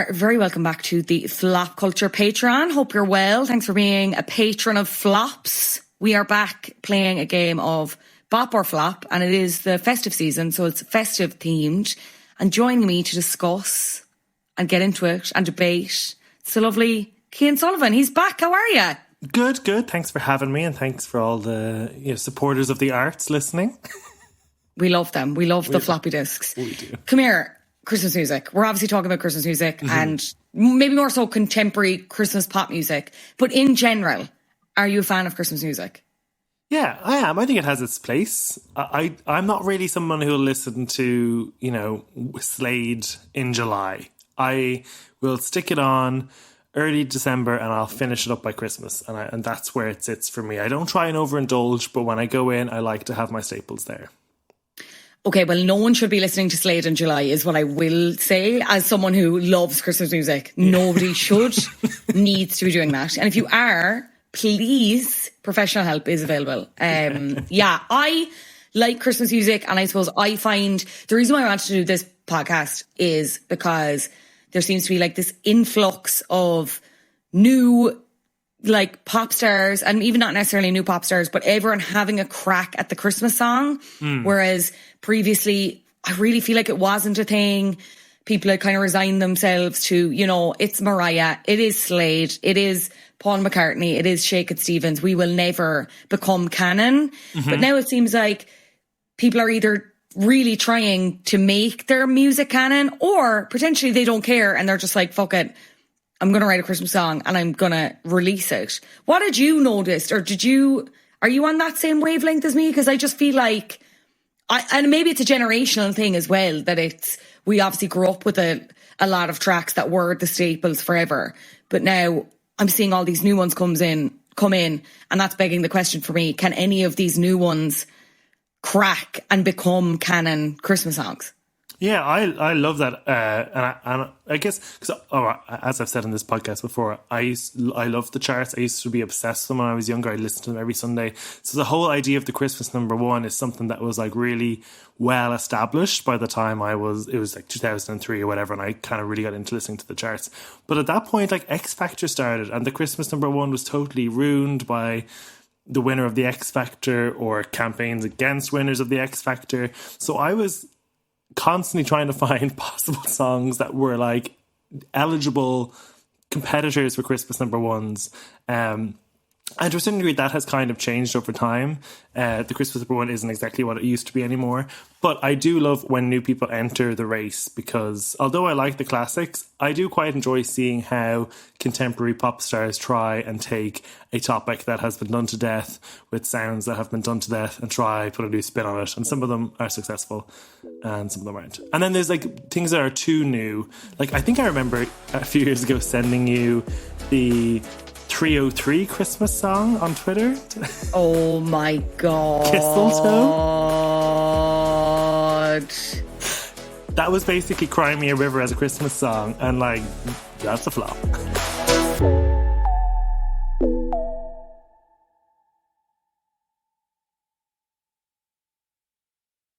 are very welcome back to the Flop Culture Patreon. Hope you're well. Thanks for being a patron of flops. We are back playing a game of Bop or Flop, and it is the festive season, so it's festive themed. And joining me to discuss and get into it and debate, it's the lovely Cian Sullivan. He's back. How are you? Good. Thanks for having me, and thanks for all the supporters of the arts listening. We love them. We love the floppy disks. We do. Come here. Christmas music. We're obviously talking about Christmas music and maybe more so contemporary Christmas pop music. But in general, are you a fan of Christmas music? Yeah, I am. I think it has its place. I'm not really someone who'll listen to, Slade in July. I will stick it on early December and I'll finish it up by Christmas. And that's where it sits for me. I don't try and overindulge, but when I go in, I like to have my staples there. Okay, well, no one should be listening to Slade in July is what I will say as someone who loves Christmas music. Nobody needs to be doing that. And if you are, please, professional help is available. I like Christmas music, and I suppose I find the reason why I wanted to do this podcast is because there seems to be like this influx of new pop stars, and even not necessarily new pop stars, but everyone having a crack at the Christmas song. Whereas previously, I really feel like it wasn't a thing. People had kind of resigned themselves to, it's Mariah, it is Slade, it is Paul McCartney, it is Shakin' Stevens. We will never become canon. But now it seems like people are either really trying to make their music canon, or potentially they don't care and they're just like, fuck it, I'm going to write a Christmas song and I'm going to release it. What did you notice? Or are you on that same wavelength as me? Because I just feel like, and maybe it's a generational thing as well, that we obviously grew up with a lot of tracks that were the staples forever. But now I'm seeing all these new ones come in, and that's begging the question for me. Can any of these new ones crack and become canon Christmas songs? Yeah, I love that, and I guess because as I've said in this podcast before, I love the charts. I used to be obsessed with them when I was younger. I listened to them every Sunday. So the whole idea of the Christmas number one is something that was like really well established by the time it was like 2003 or whatever, and I kind of really got into listening to the charts. But at that point, like X Factor started, and the Christmas number one was totally ruined by the winner of the X Factor or campaigns against winners of the X Factor. So I was constantly trying to find possible songs that were like eligible competitors for Christmas number ones. And to a certain degree, that has kind of changed over time. The Christmas number one isn't exactly what it used to be anymore. But I do love when new people enter the race, because although I like the classics, I do quite enjoy seeing how contemporary pop stars try and take a topic that has been done to death with sounds that have been done to death and try put a new spin on it. And some of them are successful and some of them aren't. And then there's like things that are too new. Like I think I remember a few years ago sending you the 303 Christmas song on Twitter. Oh my God. That was basically Cry Me a River as a Christmas song, and like, that's a flop.